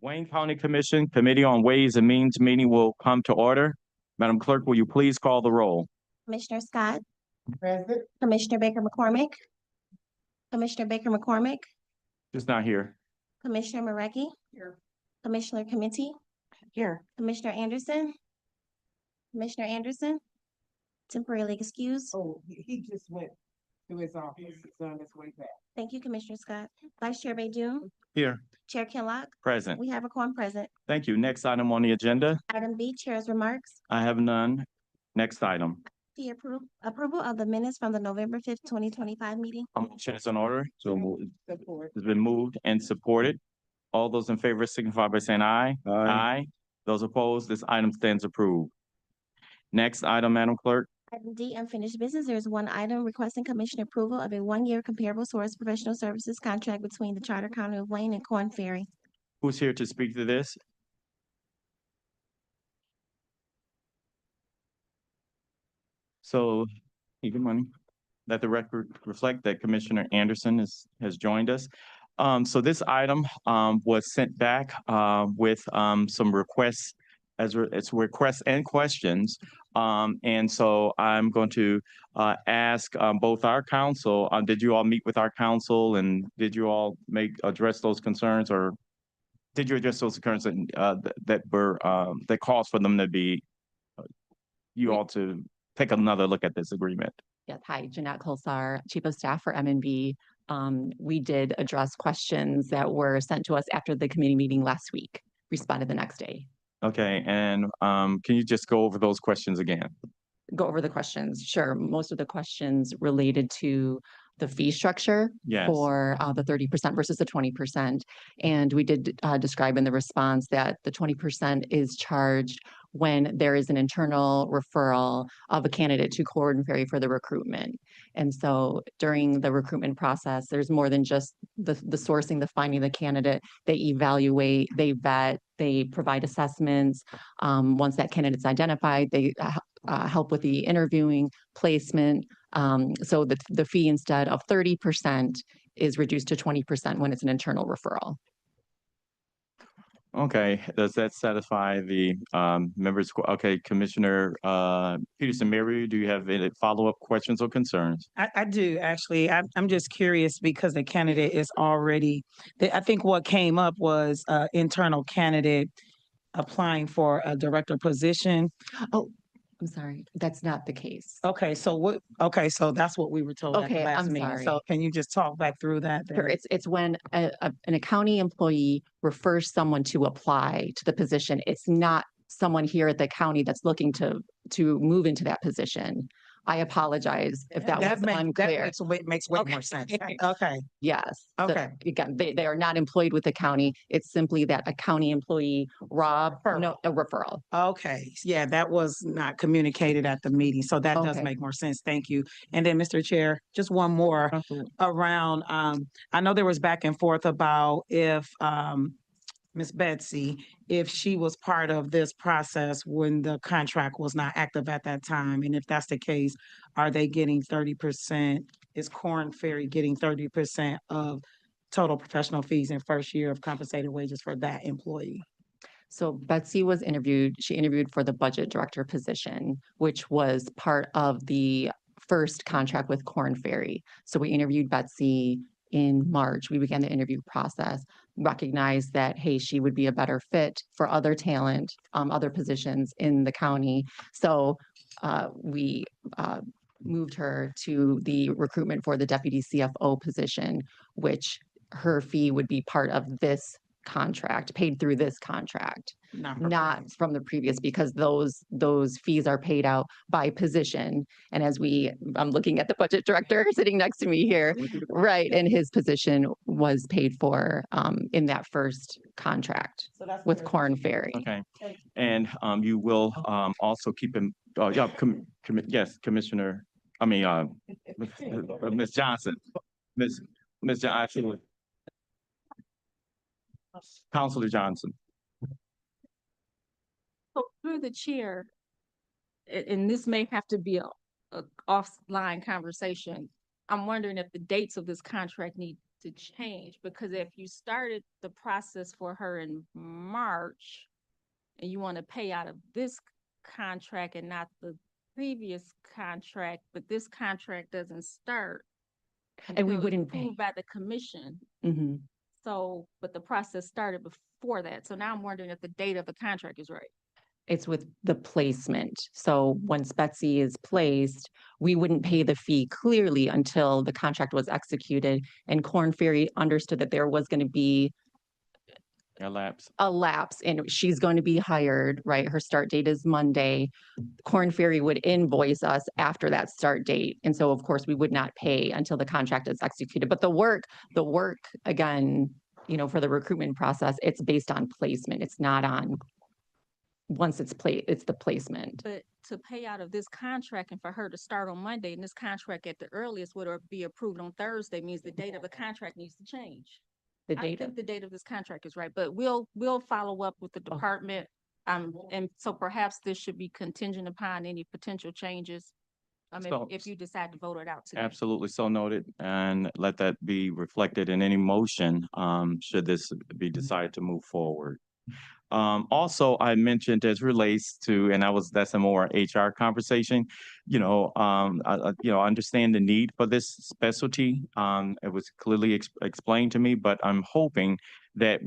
Wayne County Commission Committee on Ways and Means meeting will come to order. Madam Clerk, will you please call the roll? Commissioner Scott, Present. Commissioner Baker McCormick, Commissioner Baker McCormick, Just not here. Commissioner Marecki, Here. Commissioner Committee, Here. Commissioner Anderson, Commissioner Anderson, temporarily excused. Oh, he just went to his office. He's on his way back. Thank you, Commissioner Scott. Vice Chair Baydoun, Here. Chair Kinlock, Present. we have a quorum present. Thank you. Next item on the agenda. Item B, Chair's remarks. I have none. Next item. The approval of the minutes from the November 5th, 2025 meeting. Motion is in order. So Support. it's been moved and supported. All those in favor signify by saying aye. Aye. Those opposed, this item stands approved. Next item, Madam Clerk. Item D, unfinished business. There is one item requesting commission approval of a one-year comparable source professional services contract between the Charter County of Wayne and Corn Ferry. Who's here to speak to this? So, good morning. Let the record reflect that Commissioner Anderson has joined us. So this item was sent back with some requests it's requests and questions. And so I'm going to ask both our council, did you all meet with our council and did you all address those concerns, or did you address those concerns that were that calls for them to be you all to take another look at this agreement? Yes, hi, Jeanette Kolsar, Chief of Staff for M&B. We did address questions that were sent to us after the committee meeting last week, responded the next day. Okay, and can you just go over those questions again? Go over the questions, sure. Most of the questions related to the fee structure for the 30% versus the 20%. And we did describe in the response that the 20% is charged when there is an internal referral of a candidate to Corn Ferry for the recruitment. And so during the recruitment process, there's more than just the sourcing, the finding the candidate. They evaluate, they vet, they provide assessments. Once that candidate's identified, they help with the interviewing, placement. So the fee instead of 30% is reduced to 20% when it's an internal referral. Okay, does that satisfy the members? Okay, Commissioner Peterson Mary, do you have any follow-up questions or concerns? I do, actually. I'm just curious because the candidate is already, I think what came up was internal candidate applying for a director position. Oh, I'm sorry, that's not the case. Okay, so so that's what we were told at the Okay, last I'm meeting. sorry. So can you just talk back through that? Sure, it's when an county employee refers someone to apply to the position. It's not someone here at the county that's looking to move into that position. I apologize if that was unclear. That makes way more sense. Okay. Yes. Okay. So, again, they are not employed with the county. It's simply that a county employee, a referral. Okay. Yeah, that was not communicated at the meeting. So that does make more sense. Thank you. And then, Mr. Chair, just one more around, I know there was back and forth about if Ms. Betsy, if she was part of this process when the contract was not active at that time. And if that's the case, are they getting 30%? Is Corn Ferry getting 30% of total professional fees in first year of compensated wages for that employee? So Betsy was interviewed. She interviewed for the budget director position, which was part of the first contract with Corn Ferry. So we interviewed Betsy in March. We began the interview process, recognized that, hey, she would be a better fit for other talent, other positions in the county. So we moved her to the recruitment for the deputy CFO position, which her fee would be part of this contract, paid through this contract, not from the previous, because those fees are paid out by position. And as I'm looking at the budget director sitting next to me here, right, and his position was paid for in that first contract with Corn Ferry. Okay, and you will also keep in, yes, Commissioner I mean, Ms. Johnson, Ms. Johnson. Counselor Johnson. So through the chair, and this may have to be a offline conversation. I'm wondering if the dates of this contract need to change, because if you started the process for her in March and you want to pay out of this contract and not the previous contract, but this contract doesn't start And we until wouldn't pay. approved by the commission. Mhm. So, but the process started before that. So now I'm wondering if the date of the contract is right. It's with the placement. So once Betsy is placed, we wouldn't pay the fee clearly until the contract was executed. And Corn Ferry understood that there was going to be Elapse. a lapse and she's going to be hired, right? Her start date is Monday. Corn Ferry would invoice us after that start date. And so of course we would not pay until the contract is executed. But the work again, you know, for the recruitment process, it's based on placement. It's not on once it's the placement. But to pay out of this contract and for her to start on Monday, and this contract at the earliest would be approved on Thursday, means the date of the contract needs to change. The I date think of, the date of this contract is right, but we'll follow up with the department. And so perhaps this should be contingent upon any potential changes. So- If you decide to vote it out today. Absolutely, so noted, and let that be reflected in any motion, should this be decided to move forward. Also, I mentioned as relates to, and that's a more HR conversation, you know, I understand the need for this specialty. It was clearly explained to me, but I'm hoping that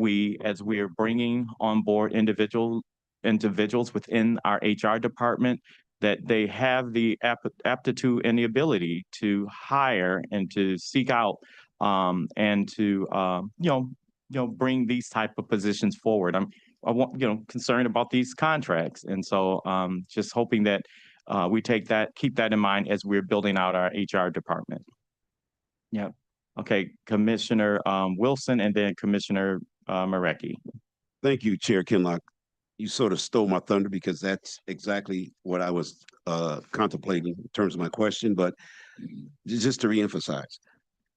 as we are bringing on board individuals within our HR department, that they have the aptitude and the ability to hire and to seek out, and to, bring these type of positions forward. Concerned about these contracts. And so, just hoping that, we keep that in mind as we're building out our HR department. Yep. Okay, Commissioner, Wilson, and then Commissioner, Marecki. Thank you, Chair Kinlock. You sort of stole my thunder because that's exactly what I was contemplating in terms of my question, but just to reemphasize,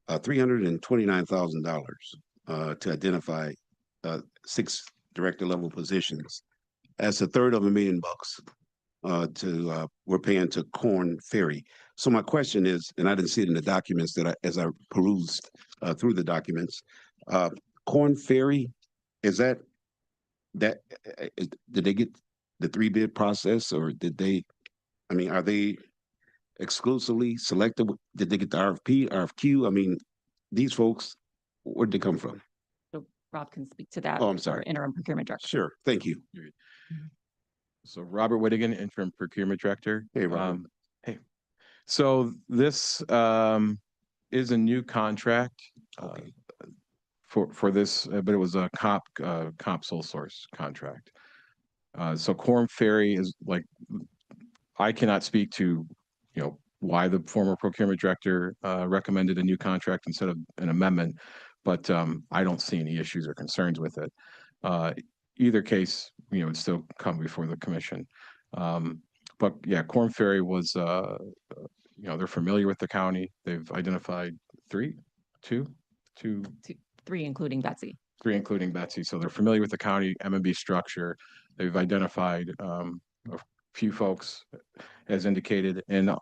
$329,000 to identify 6 director level positions. That's $1/3 we're paying to Corn Ferry. So my question is, and I didn't see it in the documents as I perused through the documents, Corn Ferry, did they get the 3 bid process, or are they exclusively selected? Did they get the RFP, RFQ? I mean, these folks, where'd they come from? so Rob can speak to that. Oh, I'm sorry. Our interim procurement director. Sure, thank you. So Robert Whittigan, interim procurement director. Hey, Robert. Hey, so this is a new contract Okay. for this, but it was a comp sole source contract. So Corn Ferry is like, I cannot speak to, why the former procurement director recommended a new contract instead of an amendment, but I don't see any issues or concerns with it. Either case, it'd still come before the commission. But yeah, Corn Ferry was, they're familiar with the county. They've identified 3 including Betsy. including Betsy. So they're familiar with the county M&B structure. They've identified a few folks as indicated. And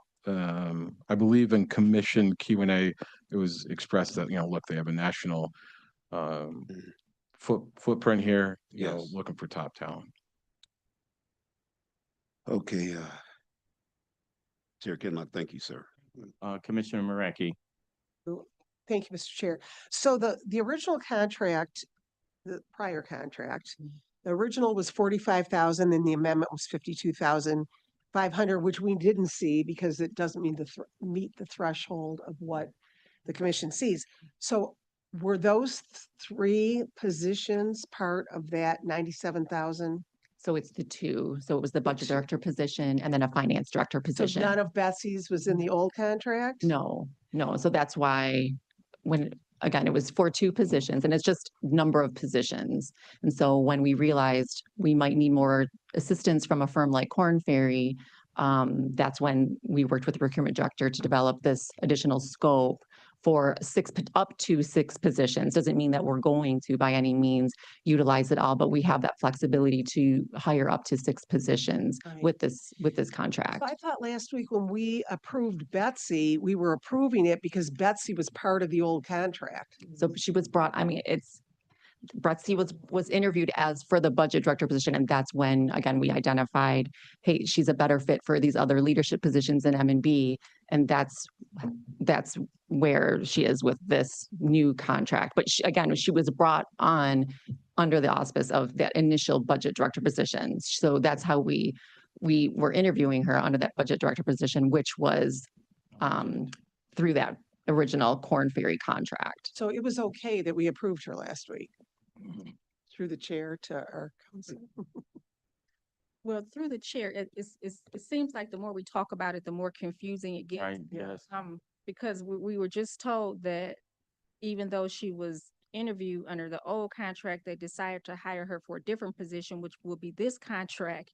I believe in commission Q&A, it was expressed that, look, they have a national footprint here, Yes. looking for top talent. Okay, Chair Kinlock, thank you, sir. Commissioner Marecki. Thank you, Mr. Chair. So the original contract, the prior contract, the original was 45,000 and the amendment was 52,500, which we didn't see because it doesn't meet the threshold of what the commission sees. So were those 3 positions part of that 97,000? So it's the 2. So it was the budget 2. director position and then a finance director So position. none of Betsy's was in the old contract? No. So that's why again, it was for 2 positions and it's just number of positions. And so when we realized we might need more assistance from a firm like Corn Ferry, that's when we worked with the procurement director to develop this additional scope for up to 6 positions. Doesn't mean that we're going to by any means utilize it all, but we have that flexibility to hire up to 6 positions Right. with this contract. So I thought last week when we approved Betsy, we were approving it because Betsy was part of the old contract. So she was brought, I mean, Betsy was interviewed as for the budget director position, and that's when, again, we identified, hey, she's a better fit for these other leadership positions in M&B, and that's where she is with this new contract. But again, she was brought on under the auspice of that initial budget director position. So that's how we were interviewing her under that budget director position, which was through that original Corn Ferry contract. So it was okay that we approved her last week through the chair to our council. Well, through the chair, it seems like the more we talk about it, the more confusing it gets. Right, yes. Because we were just told that even though she was interviewed under the old contract, they decided to hire her for a different position, which will be this contract.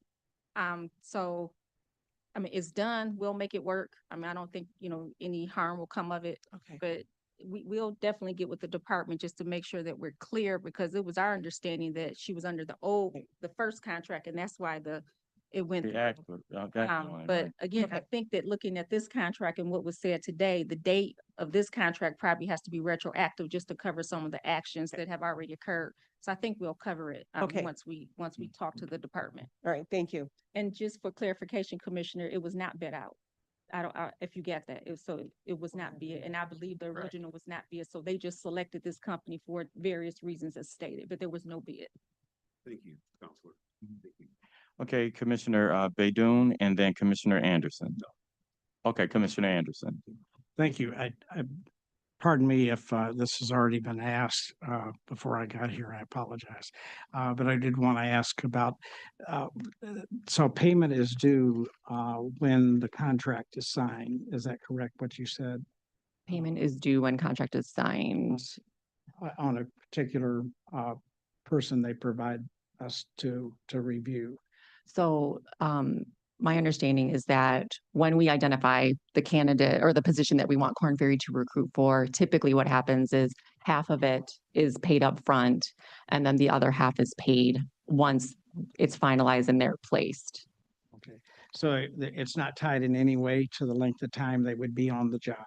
So, I mean, it's done. We'll make it work. I mean, I don't think, any harm will come of it, Okay. but we'll definitely get with the department just to make sure that we're clear, because it was our understanding that she was under the first contract, and that's why it went. The act, okay. But again, I think that looking at this contract and what was said today, the date of this contract probably has to be retroactive just to cover some of the actions that have already occurred. So I think we'll cover it Okay. once we talk to the department. All right, thank you. And just for clarification, Commissioner, it was not bid out. If you get that, it was not bid, and I believe the original was not bid, so they just selected this company for various reasons as stated, but there was no bid. Thank you, Counselor. Thank you. Okay, Commissioner Baydun and then Commissioner Anderson. Okay, Commissioner Anderson. Thank you. Pardon me if this has already been asked before I got here. I apologize. But I did want to ask about, so payment is due when the contract is signed. Is that correct, what you said? Payment is due when contract is signed. On a particular person they provide us to review? So my understanding is that when we identify the candidate or the position that we want Corn Ferry to recruit for, typically what happens is half of it is paid up front, and then the other half is paid once it's finalized and they're placed. Okay, so it's not tied in any way to the length of time they would be on the job.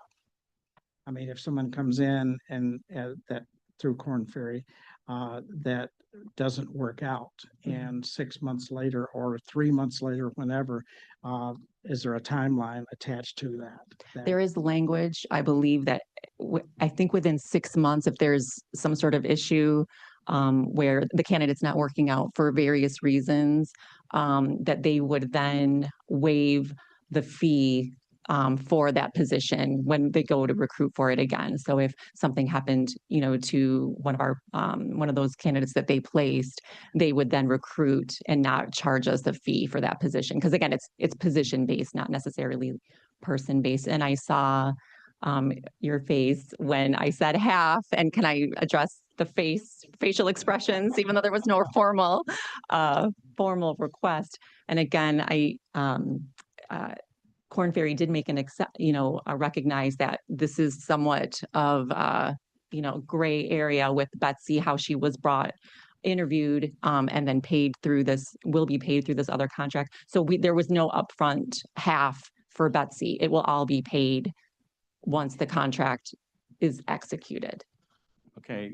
I mean, if someone comes in and that through Corn Ferry, that doesn't work out, and 6 months later or 3 months later, whenever, is there a timeline attached to that? There is language, I believe that, I think within 6 months, if there's some sort of issue where the candidate's not working out for various reasons, that they would then waive the fee for that position when they go to recruit for it again. So if something happened, to one of those candidates that they placed, they would then recruit and not charge us a fee for that position. Because again, it's position based, not necessarily person based. And I saw your face when I said half, and can I address the facial expressions, even though there was no formal request. And again, Corn Ferry did make recognize that this is somewhat of gray area with Betsy, how she was interviewed, and then will be paid through this other contract. So there was no upfront half for Betsy. It will all be paid once the contract is executed. Okay,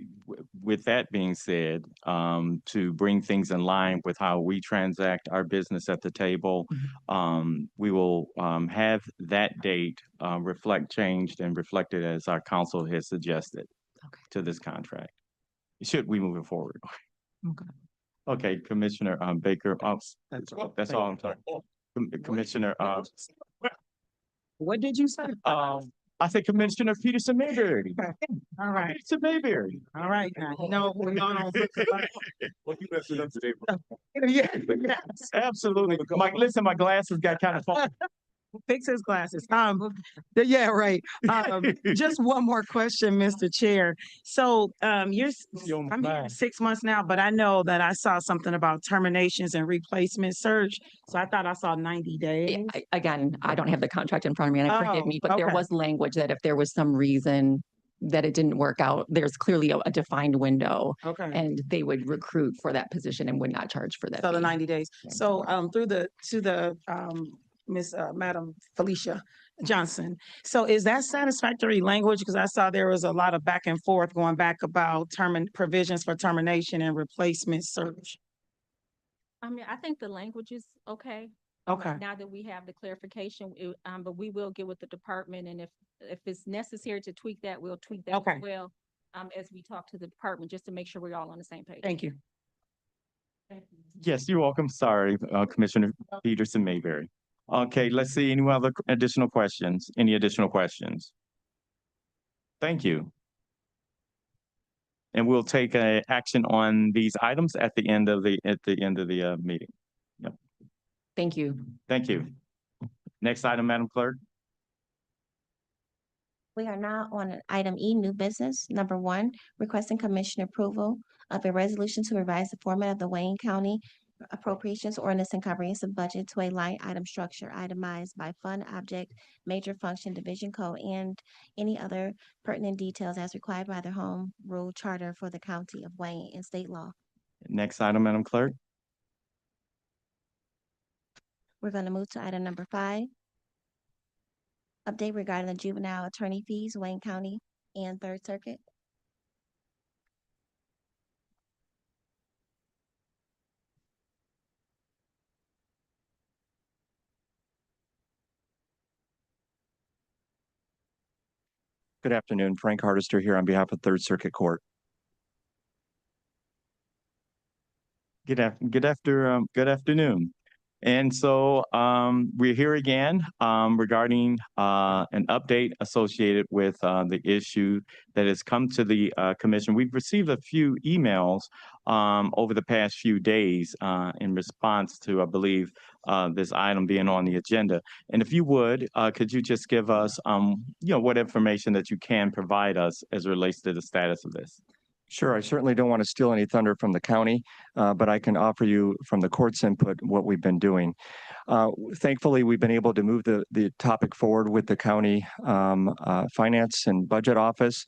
with that being said, to bring things in line with how we transact our business at the table, we will have that date changed and reflected as our council has suggested to this contract. Should we move it forward? Okay. Okay, Commissioner Baker. That's all. I'm sorry. Commissioner. What did you say? I said Commissioner Peterson Mayberry. All right, Peterson Mayberry. all right. Now, we're going on. Well, you messed it up today. Yeah, Absolutely. My glasses got kind of foggy. Fix his glasses. Yeah, right. Just one more question, Mr. Chair. So, I'm here 6 months now, but I know that I saw something about terminations and replacement surge. So I thought I saw 90 days. Again, I don't have the contract in front of me, and forgive Oh, me, but there okay. was language that if there was some reason that it didn't work out, there's clearly a defined window, Okay. and they would recruit for that position and would not charge for that So the fee. 90 days. Yeah. So, Madam Felicia Johnson. So is that satisfactory language? Because I saw there was a lot of back and forth going back about provisions for termination and replacement search. I mean, I think the language is okay. Okay. Now that we have the clarification, but we will get with the department, and if it's necessary to tweak that, we'll tweak that Okay. as well. As we talk to the department, just to make sure we're all on the same page. Thank you. Yes, you're welcome. Sorry, Commissioner Peterson Mayberry. Okay, let's see, any other additional questions? Any additional questions? Thank you. And we'll take action on these items at the end of the meeting. Thank you. Thank you. Next item, Madam Clerk. We are now on item E, new business. Number 1, requesting commission approval of a resolution to revise the format of the Wayne County appropriations ordinance and comprehensive budget to a line item structure itemized by fund object, major function, division code, and any other pertinent details as required by the Home Rule Charter for the County of Wayne and state law. Next item, Madam Clerk. We're going to move to item number 5. Update regarding the juvenile attorney fees, Wayne County and Third Circuit. Good afternoon, Frank Hardister here on behalf of Third Circuit Court. Good afternoon. And so we're here again regarding an update associated with the issue that has come to the commission. We've received a few emails over the past few days in response to, I believe, this item being on the agenda. And if you would, could you just give us, what information that you can provide us as it relates to the status of this? Sure, I certainly don't want to steal any thunder from the county, but I can offer you from the court's input what we've been doing. Thankfully, we've been able to move the topic forward with the county finance and budget office.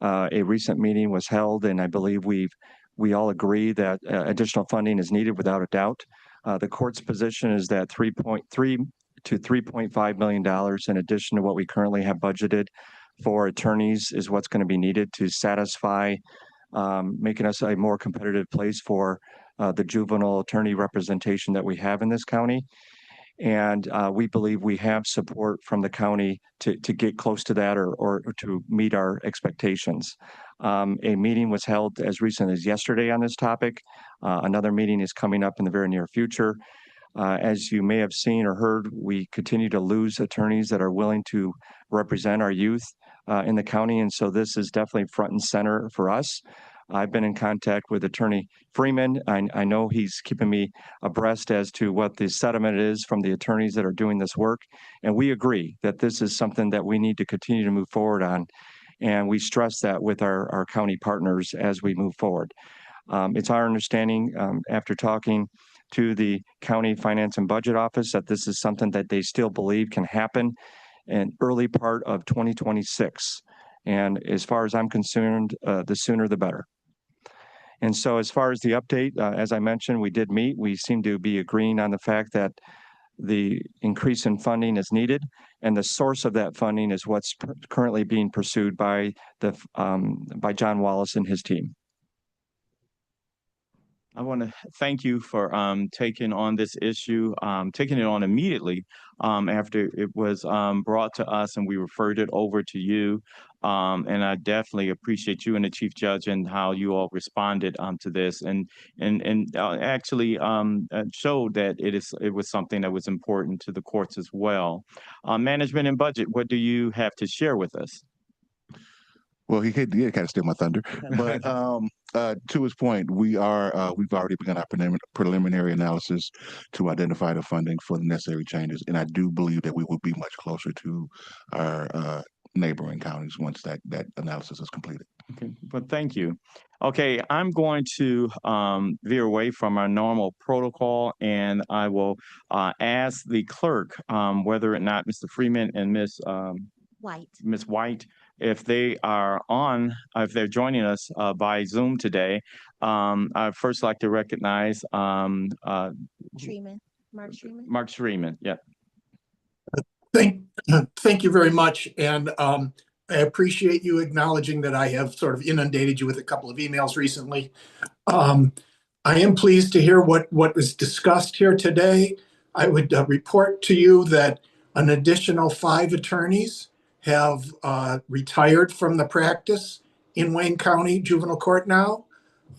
A recent meeting was held, and I believe we all agree that additional funding is needed without a doubt. The court's position is that $3.3 to $3.5 million in addition to what we currently have budgeted for attorneys is what's going to be needed to satisfy making us a more competitive place for the juvenile attorney representation that we have in this county. And we believe we have support from the county to get close to that or to meet our expectations. A meeting was held as recent as yesterday on this topic. Another meeting is coming up in the very near future. As you may have seen or heard, we continue to lose attorneys that are willing to represent our youth in the county. And so this is definitely front and center for us. I've been in contact with Attorney Freeman. I know he's keeping me abreast as to what the sentiment is from the attorneys that are doing this work. And we agree that this is something that we need to continue to move forward on. And we stress that with our county partners as we move forward. It's our understanding after talking to the county finance and budget office that this is something that they still believe can happen in early part of 2026. And as far as I'm concerned, the sooner the better. And so as far as the update, as I mentioned, we did meet. We seem to be agreeing on the fact that the increase in funding is needed, and the source of that funding is what's currently being pursued by John Wallace and his team. I want to thank you for taking on this issue, taking it on immediately after it was brought to us and we referred it over to you. And I definitely appreciate you and the Chief Judge and how you all responded to this and actually showed that it was something that was important to the courts as well. Management and budget, what do you have to share with us? Well, he did kind of steal my thunder, but to his point, we've already begun our preliminary analysis to identify the funding for the necessary changes, and I do believe that we will be much closer to our neighboring counties once that analysis is completed. Okay, but thank you. Okay, I'm going to veer away from our normal protocol, and I will ask the clerk whether or not Mr. Freeman and Ms. White, if they are on, if they're joining us by Zoom today. I'd first like to recognize Mark Schreeman. Mark Schreeman. Yeah. Thank you very much. And I appreciate you acknowledging that I have sort of inundated you with a couple of emails recently. I am pleased to hear what was discussed here today. I would report to you that an additional 5 attorneys have retired from the practice in Wayne County Juvenile Court now.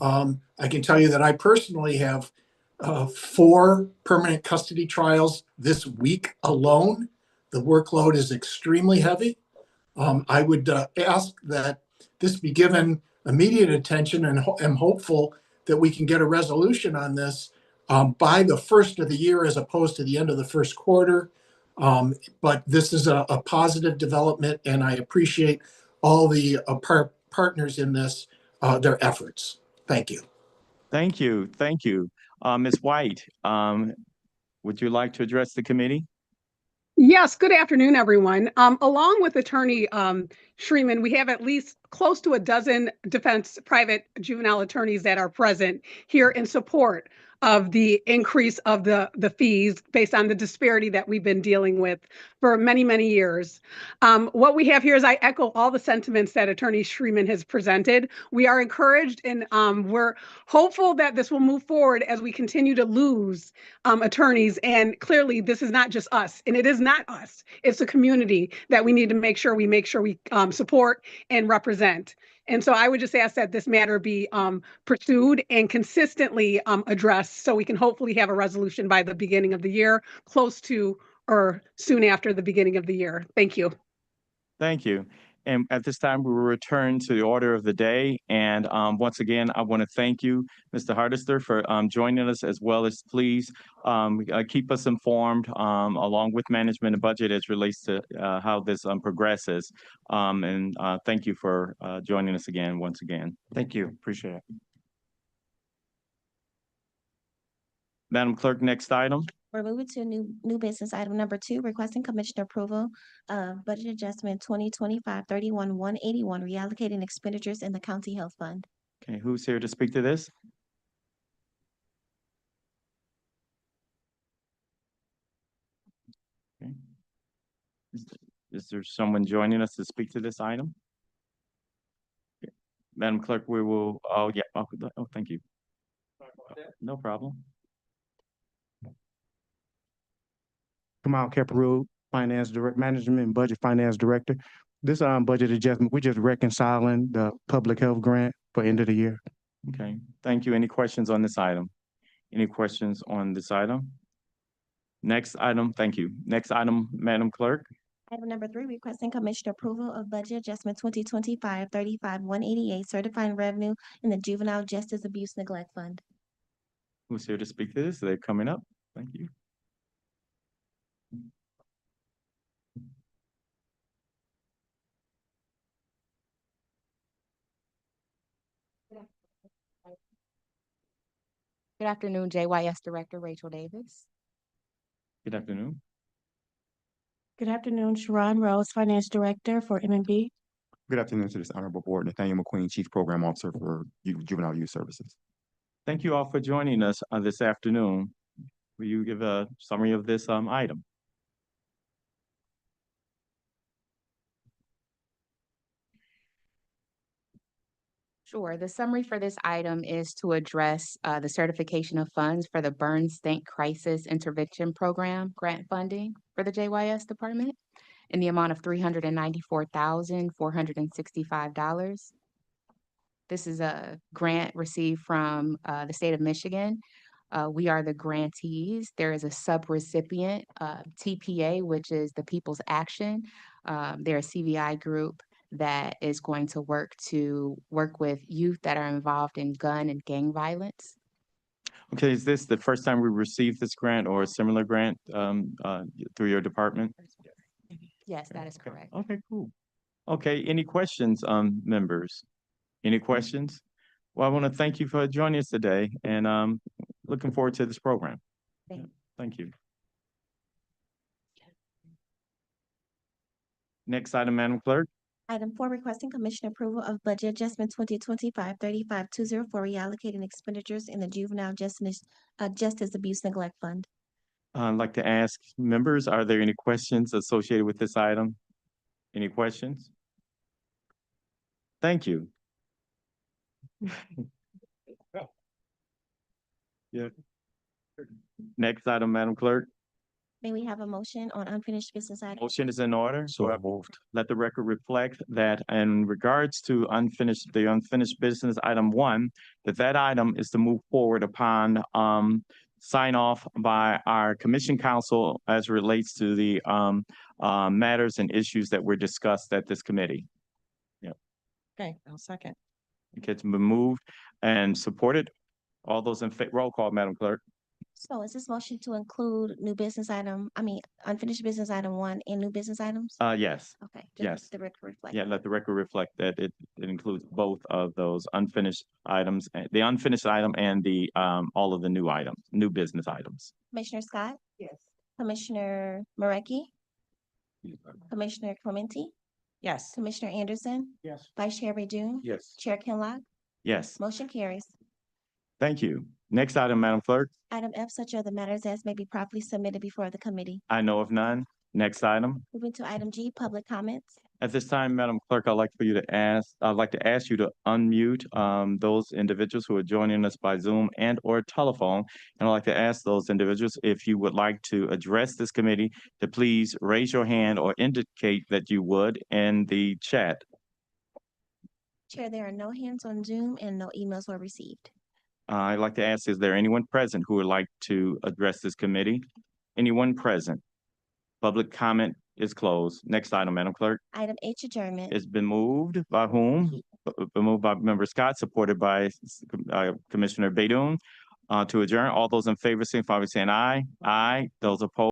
I can tell you that I personally have 4 permanent custody trials this week alone. The workload is extremely heavy. I would ask that this be given immediate attention, and am hopeful that we can get a resolution on this by the first of the year as opposed to the end of the first quarter. But this is a positive development, and I appreciate all the partners in this, their efforts. Thank you. Thank you. Thank you. Ms. White, would you like to address the committee? Yes, good afternoon, everyone. Along with Attorney Schreeman, we have at least close to a dozen defense private juvenile attorneys that are present here in support of the increase of the fees based on the disparity that we've been dealing with for many, many years. What we have here is I echo all the sentiments that Attorney Schreeman has presented. We are encouraged, and we're hopeful that this will move forward as we continue to lose attorneys. And clearly, this is not just us, and it is not us. It's a community that we need to make sure we support and represent. And so I would just ask that this matter be pursued and consistently addressed, so we can hopefully have a resolution by the beginning of the year, close to or soon after the beginning of the year. Thank you. Thank you. And at this time, we will return to the order of the day. And once again, I want to thank you, Mr. Hardister, for joining us, as well as please keep us informed along with management and budget as relates to how this progresses. And thank you for joining us again, once again. Thank you. Appreciate it. Madam Clerk, next item. We're moving to new business item number 2, requesting commissioner approval of budget adjustment 2025-31-181, reallocating expenditures in the county health fund. Okay, who's here to speak to this? Okay. Is there someone joining us to speak to this item? Okay. Madam Clerk, we will, oh, yeah, oh, thank you. No problem. Kamal Caparu, Management and Budget Finance Director. This budget adjustment, we're just reconciling the public health grant for end of the year. Okay, thank you. Any questions on this item? Any questions on this item? Next item, thank you. Next item, Madam Clerk. Item number 3, requesting commissioner approval of budget adjustment 2025-35-188, certifying revenue in the Juvenile Justice Abuse Neglect Fund. Who's here to speak to this? They're coming up. Thank you. Good afternoon, JYS Director Rachel Davis. Good afternoon. Good afternoon, Sharon Rose, Finance Director for M&B. Good afternoon to this honorable board. Nathaniel McQueen, Chief Program Officer for Juvenile Youth Services. Thank you all for joining us this afternoon. Will you give a summary of this item? Sure. The summary for this item is to address the certification of funds for the Burn State Crisis Intervention Program grant funding for the JYS Department in the amount of $394,465. This is a grant received from the state of Michigan. We are the grantees. There is a sub-recipient, TPA, which is the People's Action. They're a CVI group that is going to work with youth that are involved in gun and gang violence. Okay, is this the first time we received this grant or a similar grant through your department? Yes, that is correct. Okay, cool. Okay, any questions, members? Any questions? Well, I want to thank you for joining us today and looking forward to this program. Thank you. Thank you. Next item, Madam Clerk. Item 4, requesting commission approval of budget adjustment 2025-35-204, reallocating expenditures in the juvenile justice abuse neglect fund. I'd like to ask members, are there any questions associated with this item? Any questions? Thank you. Yeah. Next item, Madam Clerk. May we have a motion on unfinished business items? Motion is in order. So moved. Let the record reflect that in regards to the unfinished business item 1, that item is to move forward upon sign off by our commission council as it relates to the matters and issues that were discussed at this committee. Okay, I'll second. It gets moved and supported. All those in favor, roll call, Madam Clerk. So is this motion to include unfinished business item 1 and new business items? Yes. Okay. just yes. The record reflect. Yeah, let the record reflect that it includes both of those unfinished items, the unfinished item and the all of the new items, new business items. Commissioner Scott, Yes. Commissioner Marecki, Commissioner Clementi, Yes. Commissioner Anderson, Yes. Vice Chair June, Yes. Chair Kinlock, Yes, motion carries. thank you. Next item, Madam Clerk. Item F, such are the matters as may be properly submitted before the committee. I know of none. Next item. Moving to item G, public comments. At this time, Madam Clerk, I'd like you to ask you to unmute those individuals who are joining us by Zoom and or telephone. And I'd like to ask those individuals if you would like to address this committee to please raise your hand or indicate that you would in the chat. Chair, there are no hands on Zoom and no emails were received. I'd like to ask, is there anyone present who would like to address this committee? Anyone present? Public comment is closed. Next item, Madam Clerk. Item H, adjournment. It's been moved by whom? Been moved by Member Scott, supported by Commissioner Baydun to adjourn. All those in favor, signify by saying aye. Aye. Those opposed.